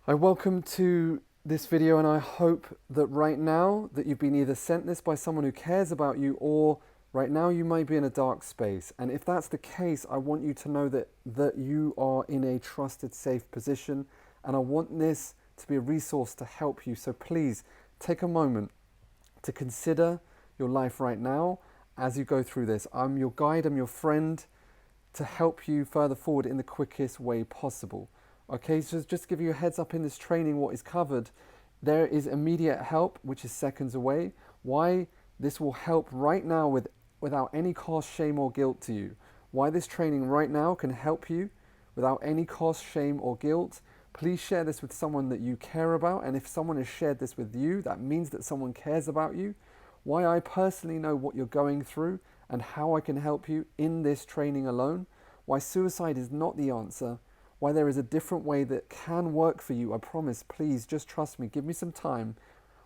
Hi, welcome to this video, and I hope that right now that you've been either sent this by someone who cares about you, or right now you may be in a dark space. And if that's the case, I want you to know that you are in a trusted, safe position, and I want this to be a resource to help you. So please take a moment to consider your life right now as you go through this. I'm your guide, I'm your friend, to help you further forward in the quickest way possible. Okay, so just to give you a heads up in this training, what is covered, there is immediate help, which is seconds away. Why this will help right now without any cost, shame, or guilt to you. Why this training right now can help you without any cost, shame, or guilt. Please share this with someone that you care about. And if someone has shared this with you, that means that someone cares about you. Why I personally know what you're going through and how I can help you in this training alone. Why suicide is not the answer. Why there is a different way that can work for you. I promise, please just trust me. Give me some time.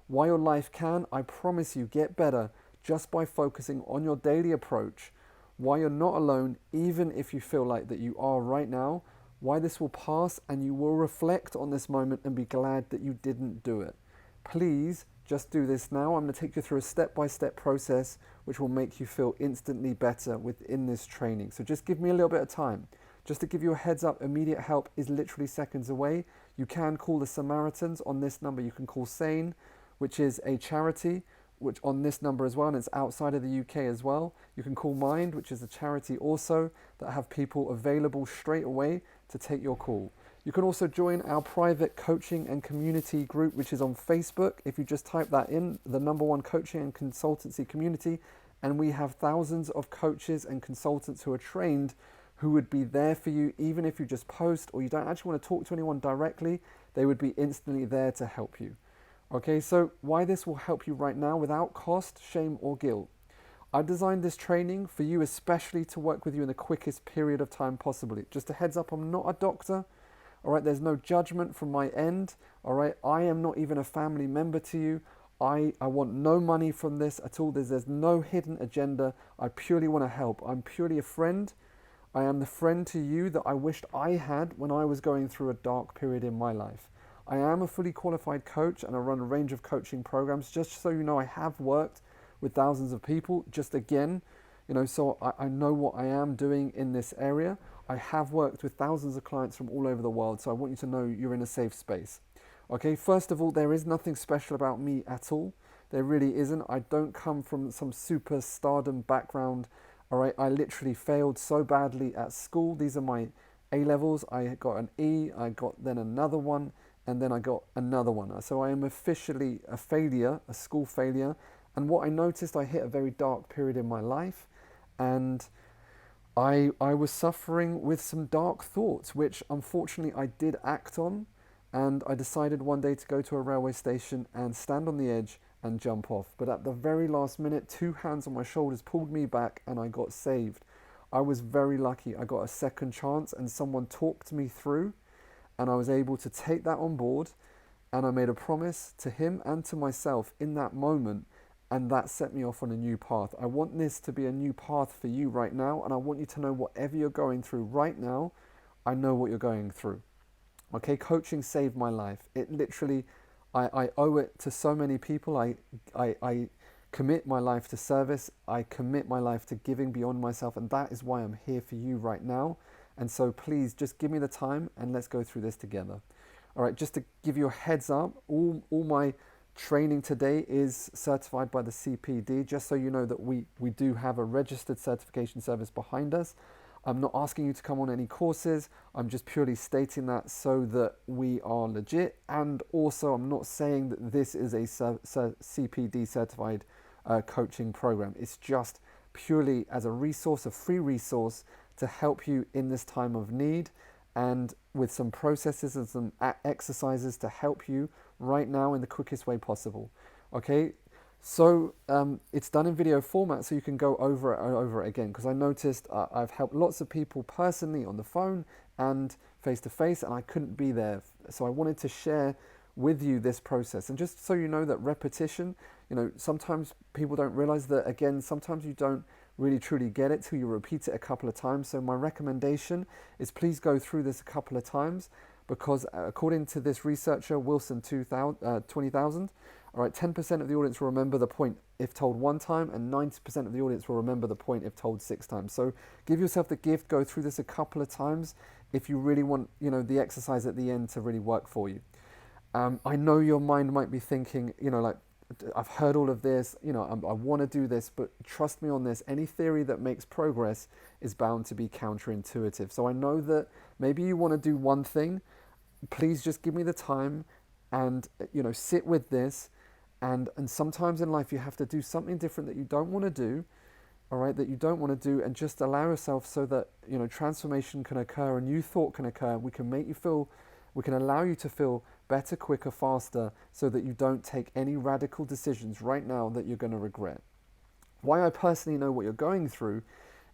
Why your life can, I promise you, get better just by focusing on your daily approach. Why you're not alone, even if you feel like that you are right now. Why this will pass and you will reflect on this moment and be glad that you didn't do it. Please just do this now. I'm going to take you through a step-by-step process which will make you feel instantly better within this training. So just give me a little bit of time. Just to give you a heads up, immediate help is literally seconds away. You can call the Samaritans on this number. You can call SANE, which is a charity, which on this number as well, and it's outside of the UK as well. You can call Mind, which is a charity also that have people available straight away to take your call. You can also join our private coaching and community group, which is on Facebook. If you just type that in, the #1 coaching and consultancy community, and we have thousands of coaches and consultants who are trained who would be there for you, even if you just post or you don't actually want to talk to anyone directly, they would be instantly there to help you. Okay, so why this will help you right now without cost, shame, or guilt. I designed this training for you especially to work with you in the quickest period of time possibly. Just a heads up, I'm not a doctor. All right, there's no judgment from my end. All right, I am not even a family member to you. I want no money from this at all. There's no hidden agenda. I purely want to help. I'm purely a friend. I am the friend to you that I wished I had when I was going through a dark period in my life. I am a fully qualified coach and I run a range of coaching programs. Just so you know, I have worked with thousands of people. Just again, so I know what I am doing in this area. I have worked with thousands of clients from all over the world, so I want you to know you're in a safe space. Okay, first of all, there is nothing special about me at all. There really isn't. I don't come from some super stardom background. All right, I literally failed so badly at school. These are my A levels. I got an E, I got then another one, and then I got another one. So I am officially a failure, a school failure. And what I noticed, I hit a very dark period in my life, and I was suffering with some dark thoughts, which unfortunately I did act on, and I decided one day to go to a railway station and stand on the edge and jump off. But at the very last minute, 2 hands on my shoulders pulled me back and I got saved. I was very lucky. I got a second chance and someone talked me through, and I was able to take that on board, and I made a promise to him and to myself in that moment, and that set me off on a new path. I want this to be a new path for you right now, and I want you to know whatever you're going through right now, I know what you're going through. Okay, coaching saved my life. It literally, I owe it to so many people. I commit my life to service. I commit my life to giving beyond myself, and that is why I'm here for you right now. And so please just give me the time and let's go through this together. All right, just to give you a heads up, all my training today is certified by the CPD, just so you know that we do have a registered certification service behind us. I'm not asking you to come on any courses. I'm just purely stating that so that we are legit. And also, I'm not saying that this is a CPD certified coaching program. It's just purely as a resource, a free resource to help you in this time of need, and with some processes and some exercises to help you right now in the quickest way possible. Okay, so it's done in video format, so you can go over it and over it again, because I noticed I've helped lots of people personally on the phone and face to face, and I couldn't be there, so I wanted to share with you this process. And just so you know that repetition, sometimes people don't realize that, again, sometimes you don't really truly get it till you repeat it a couple of times. So my recommendation is please go through this a couple of times. because according to this researcher, Wilson 20,000, all right, 10% of the audience will remember the point if told one time, and 90% of the audience will remember the point if told 6 times. So give yourself the gift, go through this a couple of times if you really want, the exercise at the end to really work for you. I know your mind might be thinking, like, I've heard all of this, I want to do this, but trust me on this, any theory that makes progress is bound to be counterintuitive. So I know that maybe you want to do one thing. Please just give me the time and, sit with this. And sometimes in life you have to do something different that you don't want to do, all right, that you don't want to do, and just allow yourself so that, transformation can occur, a new thought can occur. We can allow you to feel better, quicker, faster, so that you don't take any radical decisions right now that you're going to regret. Why I personally know what you're going through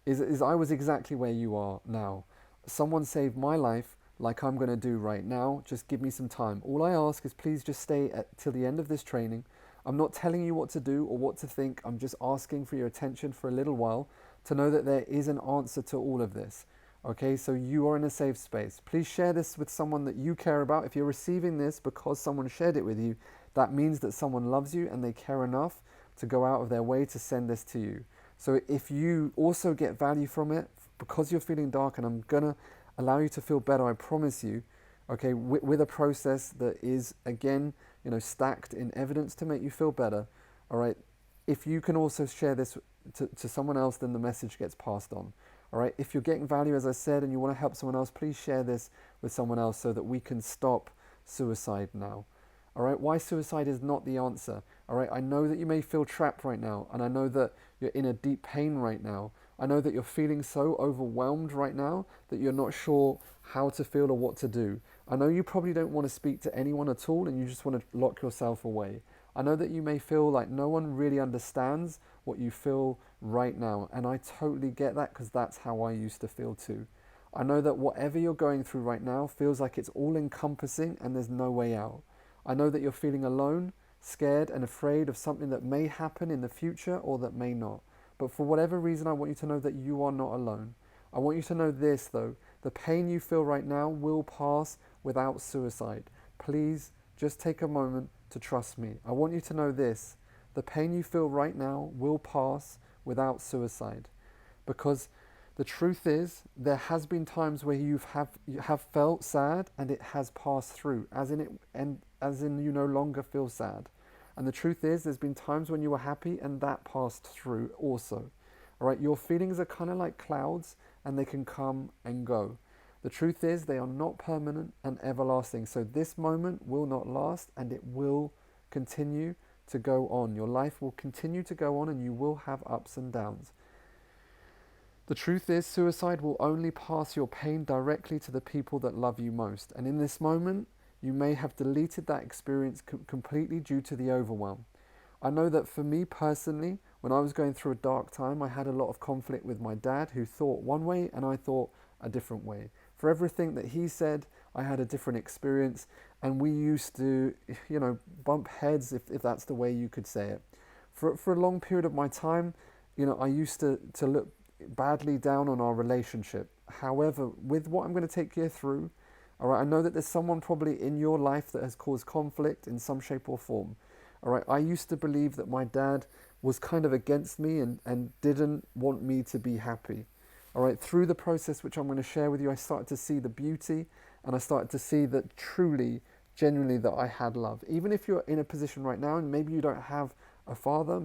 is I was exactly where you are now. Someone saved my life like I'm going to do right now. Just give me some time. All I ask is please just stay till the end of this training. I'm not telling you what to do or what to think. I'm just asking for your attention for a little while to know that there is an answer to all of this. Okay, so you are in a safe space. Please share this with someone that you care about. If you're receiving this because someone shared it with you, that means that someone loves you and they care enough to go out of their way to send this to you. So if you also get value from it, because you're feeling dark, and I'm going to allow you to feel better, I promise you, okay, with a process that is, again, stacked in evidence to make you feel better, all right, if you can also share this to someone else, then the message gets passed on. All right, if you're getting value, as I said, and you want to help someone else, please share this with someone else so that we can stop suicide now. All right, why suicide is not the answer. All right, I know that you may feel trapped right now, and I know that you're in a deep pain right now. I know that you're feeling so overwhelmed right now that you're not sure how to feel or what to do. I know you probably don't want to speak to anyone at all, and you just want to lock yourself away. I know that you may feel like no one really understands what you feel right now, and I totally get that, because that's how I used to feel too. I know that whatever you're going through right now feels like it's all encompassing and there's no way out. I know that you're feeling alone, scared and afraid of something that may happen in the future or that may not. But for whatever reason, I want you to know that you are not alone. I want you to know this though, the pain you feel right now will pass without suicide. Please just take a moment to trust me. I want you to know this, the pain you feel right now will pass without suicide. Because the truth is, there has been times where you have felt sad and it has passed through, as in you no longer feel sad. And the truth is, there's been times when you were happy and that passed through also. All right, your feelings are kind of like clouds and they can come and go. The truth is, they are not permanent and everlasting. So this moment will not last, and it will continue to go on. Your life will continue to go on, and you will have ups and downs. The truth is, suicide will only pass your pain directly to the people that love you most. And in this moment, you may have deleted that experience completely due to the overwhelm. I know that for me personally, when I was going through a dark time, I had a lot of conflict with my dad, who thought one way and I thought a different way. For everything that he said, I had a different experience, and we used to, bump heads, if that's the way you could say it. For a long period of my time, I used to look badly down on our relationship. However, with what I'm going to take you through, all right, I know that there's someone probably in your life that has caused conflict in some shape or form. All right, I used to believe that my dad was kind of against me and didn't want me to be happy. All right, through the process which I'm going to share with you, I started to see the beauty, and I started to see that truly, genuinely, that I had love. Even if you're in a position right now and maybe you don't have a father,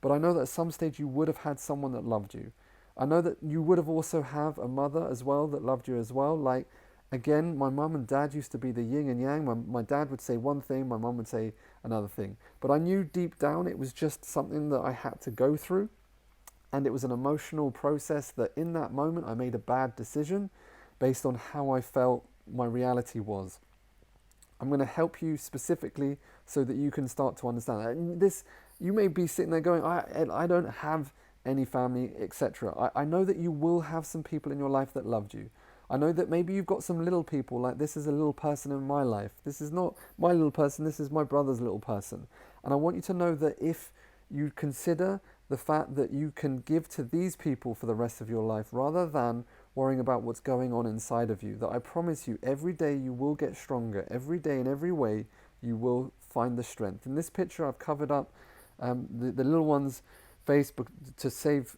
but I know that at some stage you would have had someone that loved you. I know that you would have also have a mother as well that loved you as well. Like, again, my mum and dad used to be the yin and yang. My dad would say one thing, my mum would say another thing. But I knew deep down it was just something that I had to go through. And it was an emotional process that in that moment I made a bad decision based on how I felt my reality was. I'm going to help you specifically so that you can start to understand that. And this, you may be sitting there going, I don't have any family, etc. I know that you will have some people in your life that loved you. I know that maybe you've got some little people, like this is a little person in my life. This is not my little person, this is my brother's little person. And I want you to know that if you consider the fact that you can give to these people for the rest of your life rather than worrying about what's going on inside of you. That I promise you, every day you will get stronger. Every day, in every way, you will find the strength. In this picture, I've covered up the little one's face to save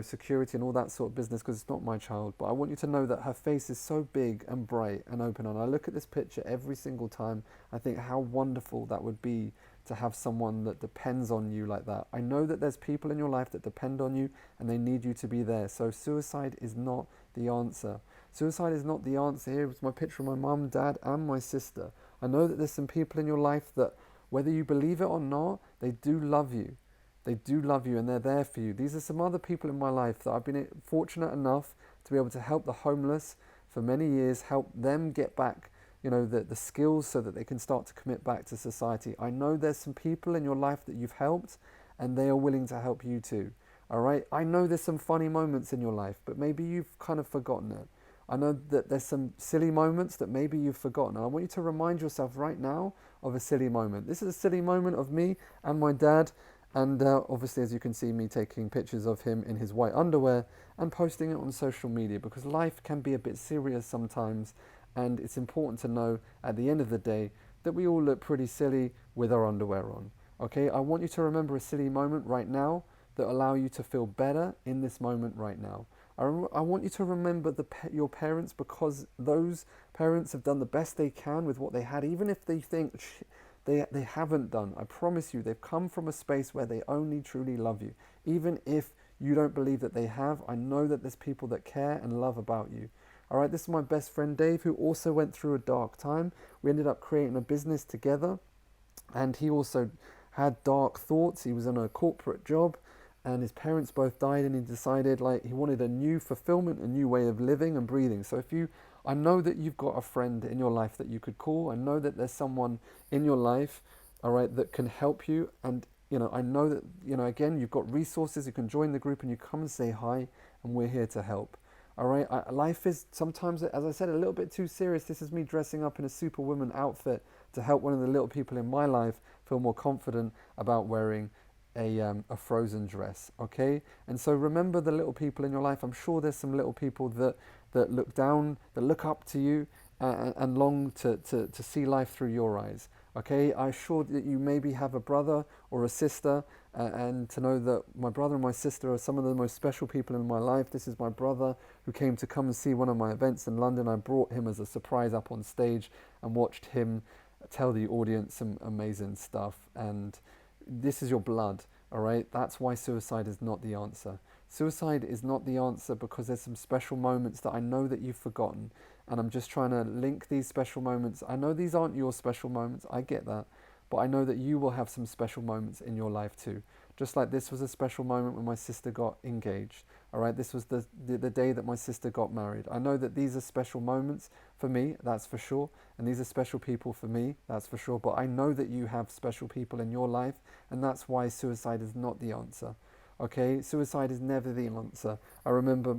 security and all that sort of business, because it's not my child. But I want you to know that her face is so big and bright and open. And I look at this picture every single time. I think how wonderful that would be to have someone that depends on you like that. I know that there's people in your life that depend on you and they need you to be there. So suicide is not the answer. Suicide is not the answer. Here is my picture of my mum, dad, and my sister. I know that there's some people in your life that, whether you believe it or not, they do love you. They do love you and they're there for you. These are some other people in my life that I've been fortunate enough to be able to help the homeless for many years, help them get back the skills so that they can start to commit back to society. I know there's some people in your life that you've helped and they are willing to help you too. All right? I know there's some funny moments in your life, but maybe you've kind of forgotten it. I know that there's some silly moments that maybe you've forgotten. And I want you to remind yourself right now of a silly moment. This is a silly moment of me and my dad. And obviously, as you can see, me taking pictures of him in his white underwear and posting it on social media, because life can be a bit serious sometimes. And it's important to know at the end of the day that we all look pretty silly with our underwear on. Okay, I want you to remember a silly moment right now that allow you to feel better in this moment right now. I want you to remember your parents, because those parents have done the best they can with what they had, even if they think they haven't done. I promise you, they've come from a space where they only truly love you. Even if you don't believe that they have, I know that there's people that care and love about you. All right, this is my best friend Dave, who also went through a dark time. We ended up creating a business together, and he also had dark thoughts. He was in a corporate job, and his parents both died, and he decided he wanted a new fulfillment, a new way of living and breathing. So I know that you've got a friend in your life that you could call. I know that there's someone in your life, all right, that can help you. And, I know that, again, you've got resources. You can join the group and you come and say hi, and we're here to help. All right, life is sometimes, as I said, a little bit too serious. This is me dressing up in a Superwoman outfit to help one of the little people in my life feel more confident about wearing a Frozen dress, okay? And so remember the little people in your life. I'm sure there's some little people that look down, that look up to you and long to see life through your eyes, okay? I'm sure that you maybe have a brother or a sister, and to know that my brother and my sister are some of the most special people in my life. This is my brother who came to come and see one of my events in London. I brought him as a surprise up on stage and watched him tell the audience some amazing stuff. And this is your blood, all right? That's why suicide is not the answer. Suicide is not the answer because there's some special moments that I know that you've forgotten, and I'm just trying to link these special moments. I know these aren't your special moments, I get that, but I know that you will have some special moments in your life too. Just like this was a special moment when my sister got engaged, all right? This was the day that my sister got married. I know that these are special moments for me, that's for sure, and these are special people for me, that's for sure, but I know that you have special people in your life, and that's why suicide is not the answer, okay? Suicide is never the answer. I remember,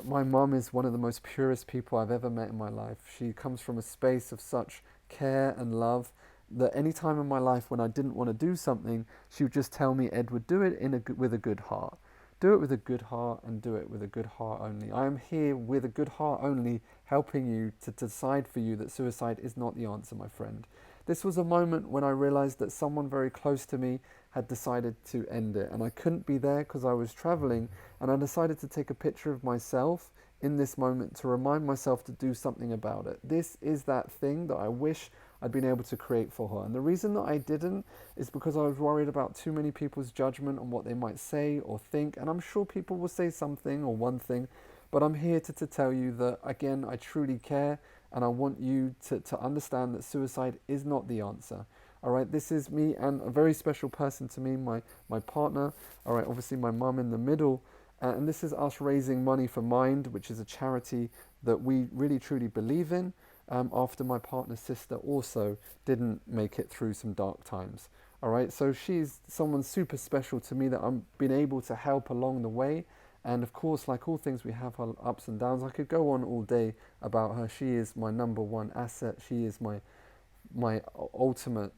my mum is one of the most purest people I've ever met in my life. She comes from a space of such care and love that any time in my life when I didn't want to do something, she would just tell me, Edward, do it with a good heart. Do it with a good heart, and do it with a good heart only. I am here with a good heart only, helping you to decide for you that suicide is not the answer, my friend. This was a moment when I realized that someone very close to me had decided to end it, and I couldn't be there because I was traveling, and I decided to take a picture of myself in this moment to remind myself to do something about it. This is that thing that I wish I'd been able to create for her. And the reason that I didn't is because I was worried about too many people's judgment on what they might say or think. And I'm sure people will say something or one thing, but I'm here to tell you that, again, I truly care, and I want you to understand that suicide is not the answer. All right, this is me and a very special person to me, my partner. All right, obviously my mum in the middle. And this is us raising money for Mind, which is a charity that we really truly believe in, after my partner's sister also didn't make it through some dark times. All right, so she's someone super special to me that I'm been able to help along the way. And of course, like all things, we have our ups and downs. I could go on all day about her. She is my number one asset. She is my ultimate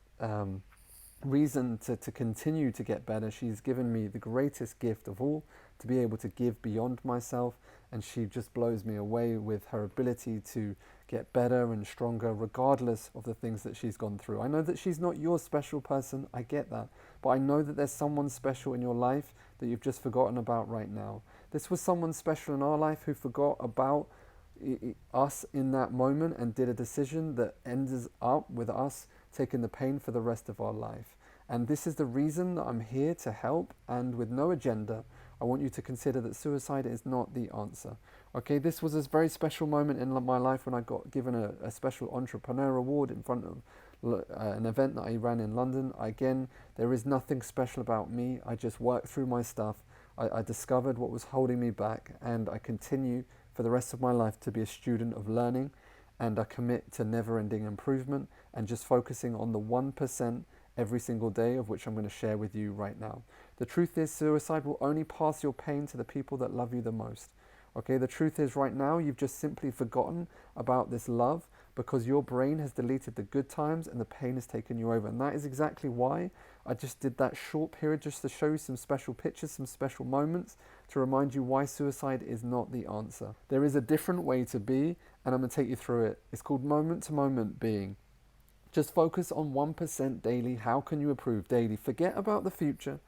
reason to continue to get better. She's given me the greatest gift of all, to be able to give beyond myself, and she just blows me away with her ability to get better and stronger regardless of the things that she's gone through. I know that she's not your special person, I get that, but I know that there's someone special in your life that you've just forgotten about right now. This was someone special in our life who forgot about us in that moment and did a decision that ends up with us taking the pain for the rest of our life. And this is the reason that I'm here to help, and with no agenda. I want you to consider that suicide is not the answer. Okay, this was a very special moment in my life when I got given a special entrepreneur award in front of an event that I ran in London. Again, there is nothing special about me. I just worked through my stuff. I discovered what was holding me back, and I continue for the rest of my life to be a student of learning, and I commit to never-ending improvement and just focusing on the 1% every single day, of which I'm going to share with you right now. The truth is, suicide will only pass your pain to the people that love you the most. Okay, the truth is right now you've just simply forgotten about this love because your brain has deleted the good times and the pain has taken you over. And that is exactly why I just did that short period just to show you some special pictures, some special moments to remind you why suicide is not the answer. There is a different way to be, and I'm going to take you through it. It's called moment to moment being. Just focus on 1% daily. How can you improve daily? Forget about the future.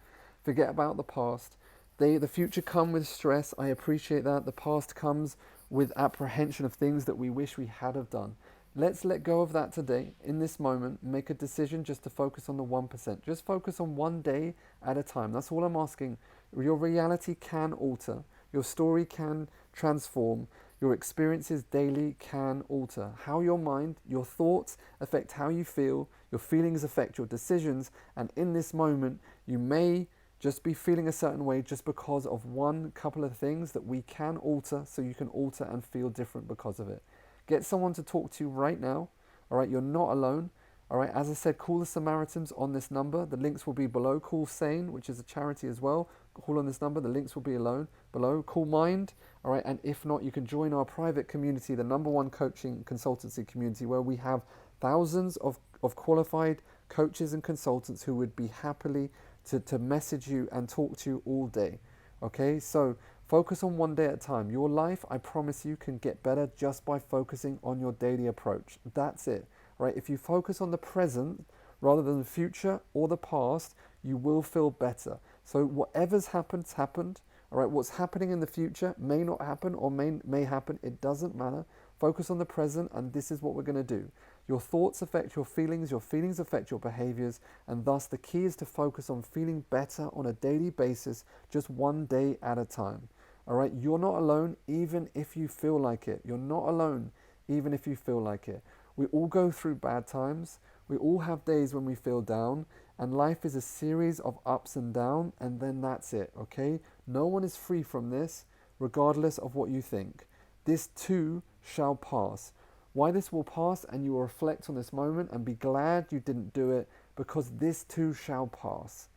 Forget about the past. The future comes with stress. I appreciate that. The past comes with apprehension of things that we wish we had have done. Let's let go of that today. In this moment, make a decision just to focus on the 1%. Just focus on one day at a time. That's all I'm asking. Your reality can alter. Your story can transform. Your experiences daily can alter. How your mind, your thoughts affect how you feel. Your feelings affect your decisions. And in this moment, you may just be feeling a certain way just because of one couple of things that we can alter, so you can alter and feel different because of it. Get someone to talk to you right now. All right, you're not alone. All right, as I said, call the Samaritans on this number. The links will be below. Call Sane, which is a charity as well. Call on this number. The links will be below. Call Mind. All right, and if not, you can join our private community, the #1 coaching consultancy community, where we have thousands of qualified coaches and consultants who would be happily to message you and talk to you all day. Okay, so focus on one day at a time. Your life, I promise you, can get better just by focusing on your daily approach. That's it. Right? If you focus on the present rather than the future or the past, you will feel better. So whatever's happened's happened. All right, what's happening in the future may not happen or may happen. It doesn't matter. Focus on the present, and this is what we're going to do. Your thoughts affect your feelings affect your behaviors, and thus the key is to focus on feeling better on a daily basis, just one day at a time. All right, you're not alone even if you feel like it. You're not alone even if you feel like it. We all go through bad times. We all have days when we feel down, and life is a series of ups and downs, and then that's it, okay? No one is free from this, regardless of what you think. This too shall pass. Why this will pass, and you will reflect on this moment and be glad you didn't do it, because this too shall pass.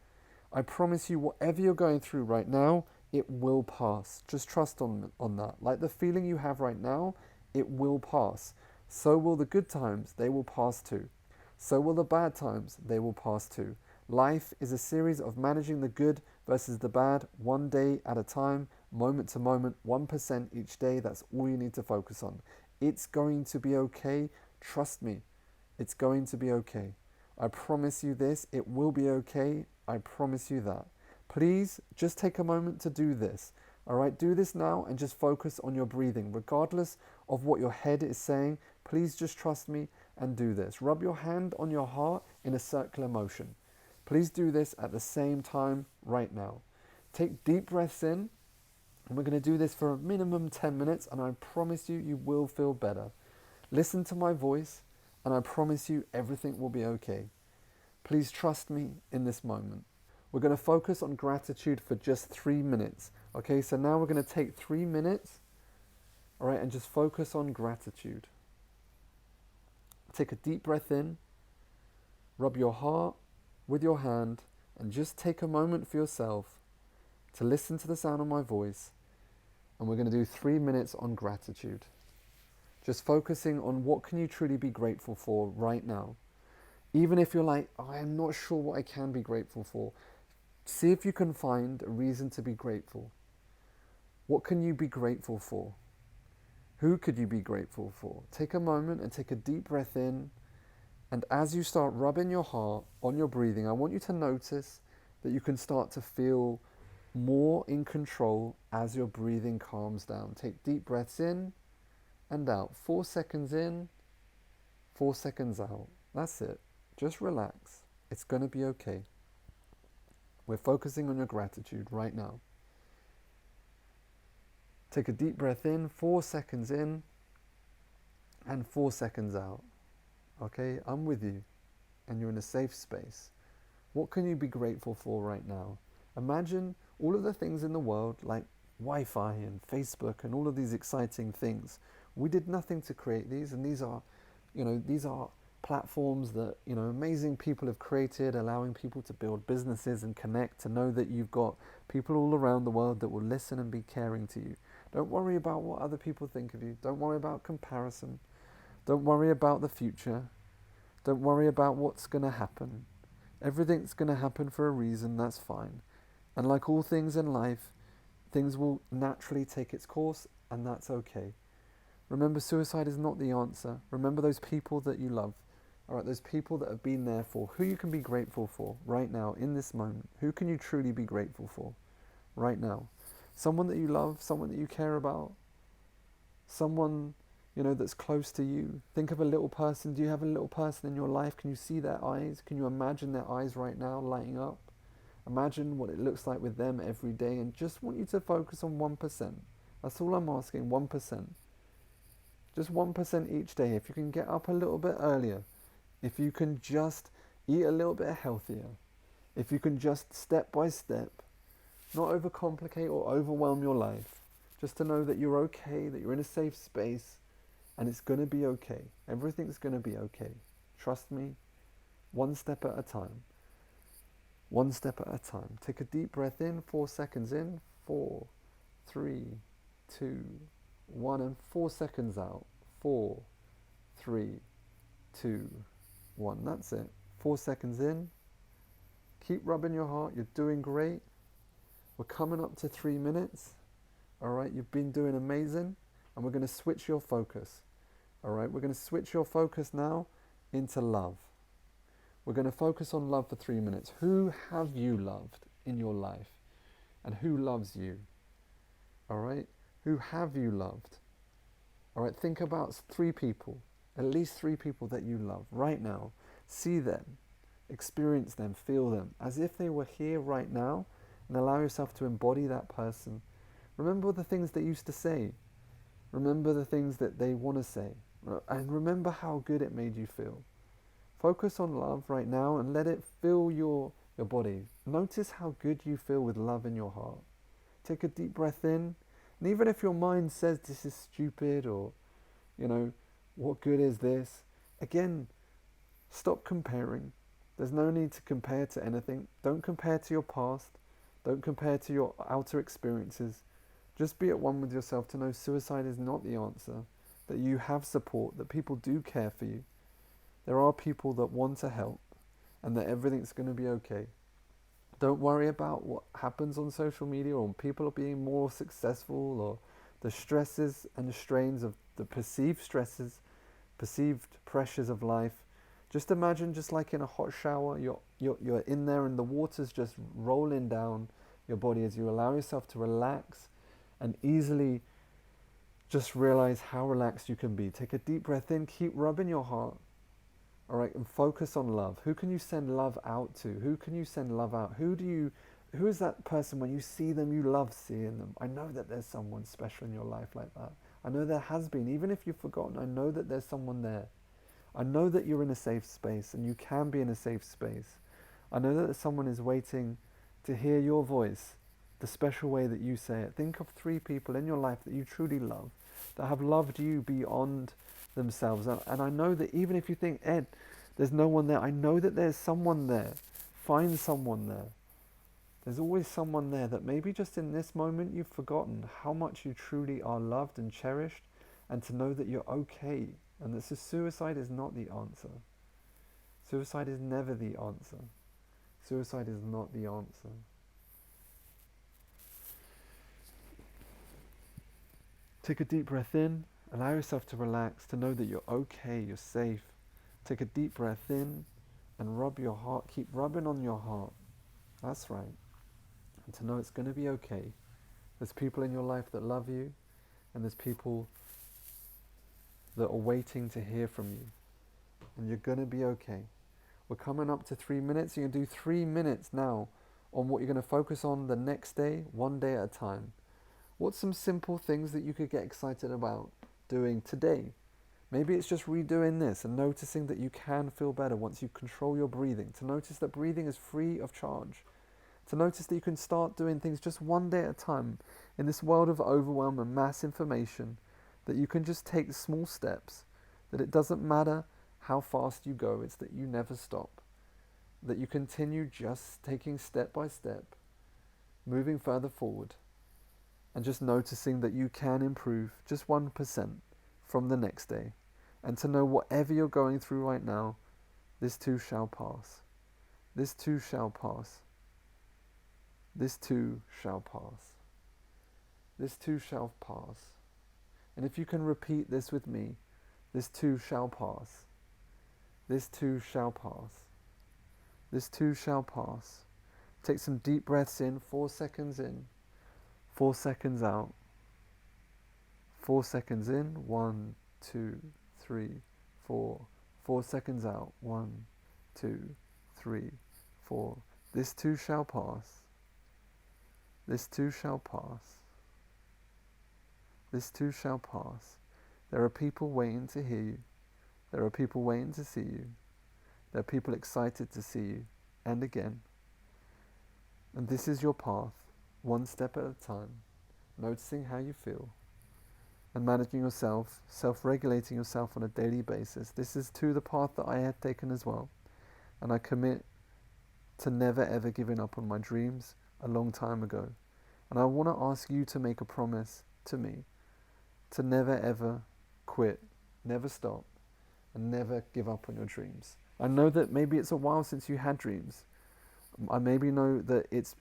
I promise you, whatever you're going through right now, it will pass. Just trust on that. Like the feeling you have right now, it will pass. So will the good times, they will pass too. So will the bad times, they will pass too. Life is a series of managing the good versus the bad, one day at a time, moment to moment, 1% each day. That's all you need to focus on. It's going to be okay. Trust me, it's going to be okay. I promise you this, it will be okay. I promise you that. Please just take a moment to do this. All right, do this now and just focus on your breathing. Regardless of what your head is saying, please just trust me and do this. Rub your hand on your heart in a circular motion. Please do this at the same time right now. Take deep breaths in, and we're going to do this for a minimum 10 minutes, and I promise you, you will feel better. Listen to my voice, and I promise you everything will be okay. Please trust me in this moment. We're going to focus on gratitude for just 3 minutes. Okay, so now we're going to take 3 minutes, all right, and just focus on gratitude. Take a deep breath in, rub your heart with your hand, and just take a moment for yourself to listen to the sound of my voice. And we're going to do 3 minutes on gratitude. Just focusing on what can you truly be grateful for right now. Even if you're like, oh, I'm not sure what I can be grateful for. See if you can find a reason to be grateful. What can you be grateful for? Who could you be grateful for? Take a moment and take a deep breath in. And as you start rubbing your heart on your breathing, I want you to notice that you can start to feel more in control as your breathing calms down. Take deep breaths in and out. 4 seconds in, 4 seconds out. That's it. Just relax. It's going to be okay. We're focusing on your gratitude right now. Take a deep breath in, 4 seconds in, and 4 seconds out. Okay, I'm with you, and you're in a safe space. What can you be grateful for right now? Imagine all of the things in the world, like Wi-Fi and Facebook and all of these exciting things. We did nothing to create these, and these are platforms that, amazing people have created, allowing people to build businesses and connect, to know that you've got people all around the world that will listen and be caring to you. Don't worry about what other people think of you. Don't worry about comparison. Don't worry about the future. Don't worry about what's going to happen. Everything's going to happen for a reason, that's fine. And like all things in life, things will naturally take its course, and that's okay. Remember, suicide is not the answer. Remember those people that you love. All right, those people that have been there for, who you can be grateful for right now, in this moment. Who can you truly be grateful for right now? Someone that you love, someone that you care about, someone, that's close to you. Think of a little person. Do you have a little person in your life? Can you see their eyes? Can you imagine their eyes right now lighting up? Imagine what it looks like with them every day, and just want you to focus on 1%. That's all I'm asking, 1%. Just 1% each day. If you can get up a little bit earlier, if you can just eat a little bit healthier, if you can just step by step, not overcomplicate or overwhelm your life, just to know that you're okay, that you're in a safe space, and it's going to be okay. Everything's going to be okay. Trust me, one step at a time. One step at a time. Take a deep breath in, 4 seconds in, 4, 3, 2, 1, and 4 seconds out. 4, 3, 2, 1. That's it. 4 seconds in. Keep rubbing your heart. You're doing great. We're coming up to 3 minutes. All right, you've been doing amazing. And we're going to switch your focus. All right, we're going to switch your focus now into love. We're going to focus on love for 3 minutes. Who have you loved in your life? And who loves you? All right, who have you loved? All right, think about 3 people, at least 3 people that you love right now. See them, experience them, feel them, as if they were here right now, and allow yourself to embody that person. Remember the things they used to say. Remember the things that they want to say. And remember how good it made you feel. Focus on love right now and let it fill your body. Notice how good you feel with love in your heart. Take a deep breath in. And even if your mind says this is stupid, or, what good is this? Again, stop comparing. There's no need to compare to anything. Don't compare to your past. Don't compare to your outer experiences. Just be at one with yourself to know suicide is not the answer, that you have support, that people do care for you. There are people that want to help, and that everything's going to be okay. Don't worry about what happens on social media, or people are being more successful, or the stresses and the strains of the perceived stresses, perceived pressures of life. Just imagine, just like in a hot shower, you're in there and the water's just rolling down your body as you allow yourself to relax and easily just realize how relaxed you can be. Take a deep breath in, keep rubbing your heart. All right, and focus on love. Who can you send love out to? Who can you send love out? Who is that person when you see them, you love seeing them? I know that there's someone special in your life like that. I know there has been. Even if you've forgotten, I know that there's someone there. I know that you're in a safe space, and you can be in a safe space. I know that someone is waiting to hear your voice, the special way that you say it. Think of 3 people in your life that you truly love, that have loved you beyond themselves. And I know that even if you think, Ed, there's no one there, I know that there's someone there. Find someone there. There's always someone there that maybe just in this moment you've forgotten how much you truly are loved and cherished, and to know that you're okay, and that suicide is not the answer. Suicide is never the answer. Suicide is not the answer. Take a deep breath in. Allow yourself to relax, to know that you're okay, you're safe. Take a deep breath in and rub your heart. Keep rubbing on your heart. That's right. And to know it's going to be okay. There's people in your life that love you, and there's people that are waiting to hear from you. And you're going to be okay. We're coming up to 3 minutes. You can do 3 minutes now on what you're going to focus on the next day, one day at a time. What's some simple things that you could get excited about doing today? Maybe it's just redoing this and noticing that you can feel better once you control your breathing. To notice that breathing is free of charge. To notice that you can start doing things just one day at a time in this world of overwhelm and mass information, that you can just take small steps, that it doesn't matter how fast you go, it's that you never stop, that you continue just taking step by step, moving further forward, and just noticing that you can improve just 1% from the next day, and to know whatever you're going through right now, this too shall pass. This too shall pass. This too shall pass. This too shall pass. And if you can repeat this with me, this too shall pass. This too shall pass. This too shall pass. Take some deep breaths in, 4 seconds in, 4 seconds out. 4 seconds in, 1, 2, 3, 4. 4 seconds out, 1, 2, 3, 4. This too shall pass. This too shall pass. This too shall pass. There are people waiting to hear you. There are people waiting to see you. There are people excited to see you. And again. And this is your path, one step at a time, noticing how you feel, and managing yourself, self-regulating yourself on a daily basis. This is too the path that I had taken as well. And I commit to never ever giving up on my dreams a long time ago. And I want to ask you to make a promise to me to never ever quit, never stop, and never give up on your dreams. I know that maybe it's a while since you had dreams. I maybe know that it's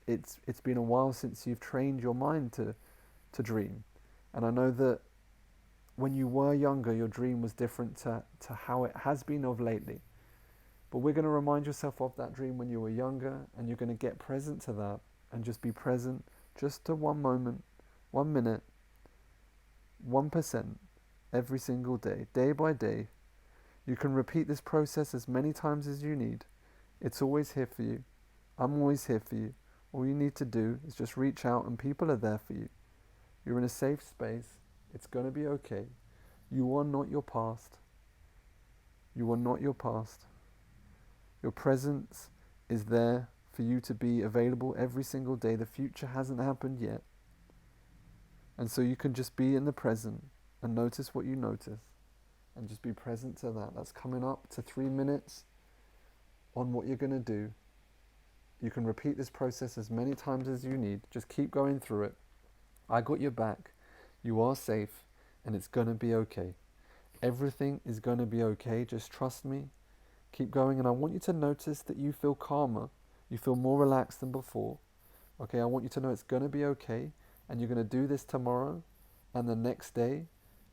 been a while since you've trained your mind to dream. And I know that when you were younger, your dream was different to how it has been of lately. But we're going to remind yourself of that dream when you were younger, and you're going to get present to that and just be present just to one moment, 1 minute, 1% every single day, day by day. You can repeat this process as many times as you need. It's always here for you. I'm always here for you. All you need to do is just reach out, and people are there for you. You're in a safe space. It's going to be okay. You are not your past. You are not your past. Your presence is there for you to be available every single day. The future hasn't happened yet. And so you can just be in the present and notice what you notice and just be present to that. That's coming up to 3 minutes on what you're going to do. You can repeat this process as many times as you need. Just keep going through it. I got your back. You are safe, and it's going to be okay. Everything is going to be okay. Just trust me. Keep going, and I want you to notice that you feel calmer. You feel more relaxed than before. Okay, I want you to know it's going to be okay, and you're going to do this tomorrow and the next day,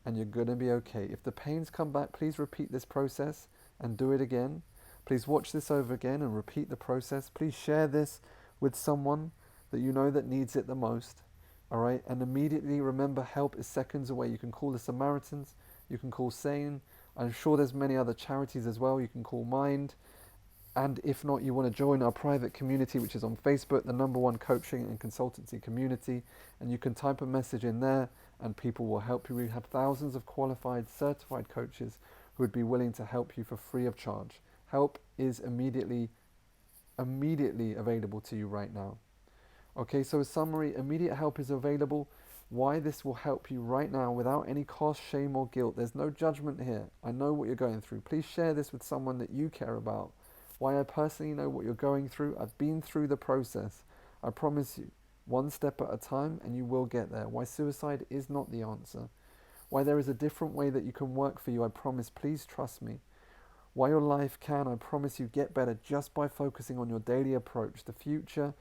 and you're going to be okay. If the pains come back, please repeat this process and do it again. Please watch this over again and repeat the process. Please share this with someone that you know that needs it the most. All right, and immediately remember, help is seconds away. You can call the Samaritans, you can call Sane. I'm sure there's many other charities as well. You can call Mind. And if not, you want to join our private community, which is on Facebook, the #1 coaching and consultancy community. And you can type a message in there and people will help you. We have thousands of qualified, certified coaches who would be willing to help you for free of charge. Help is immediately available to you right now. Okay, so a summary, immediate help is available. Why this will help you right now without any cost, shame or guilt. There's no judgment here. I know what you're going through. Please share this with someone that you care about. Why I personally know what you're going through. I've been through the process. I promise you, one step at a time and you will get there. Why suicide is not the answer. Why there is a different way that you can work for you. I promise, please trust me. Why your life can, I promise you, get better just by focusing on your daily approach. The future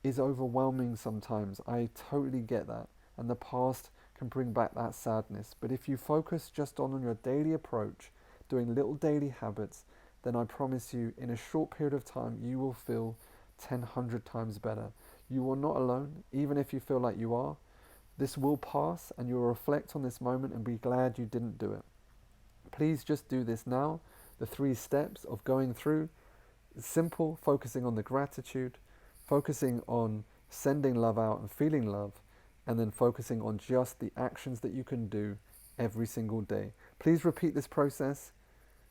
is overwhelming sometimes. I totally get that. And the past can bring back that sadness. But if you focus just on your daily approach, doing little daily habits, then I promise you, in a short period of time, you will feel 100 times better. You are not alone, even if you feel like you are. This will pass, and you will reflect on this moment and be glad you didn't do it. Please just do this now. The 3 steps of going through. It's simple, focusing on the gratitude, focusing on sending love out and feeling love, and then focusing on just the actions that you can do every single day. Please repeat this process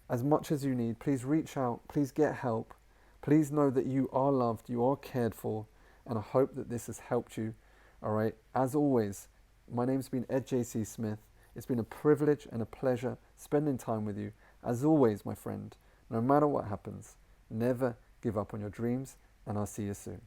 as much as you need. Please reach out. Please get help. Please know that you are loved, you are cared for, and I hope that this has helped you. All right. As always, my name's been Ed J.C. Smith. It's been a privilege and a pleasure spending time with you. As always, my friend, no matter what happens, never give up on your dreams, and I'll see you soon.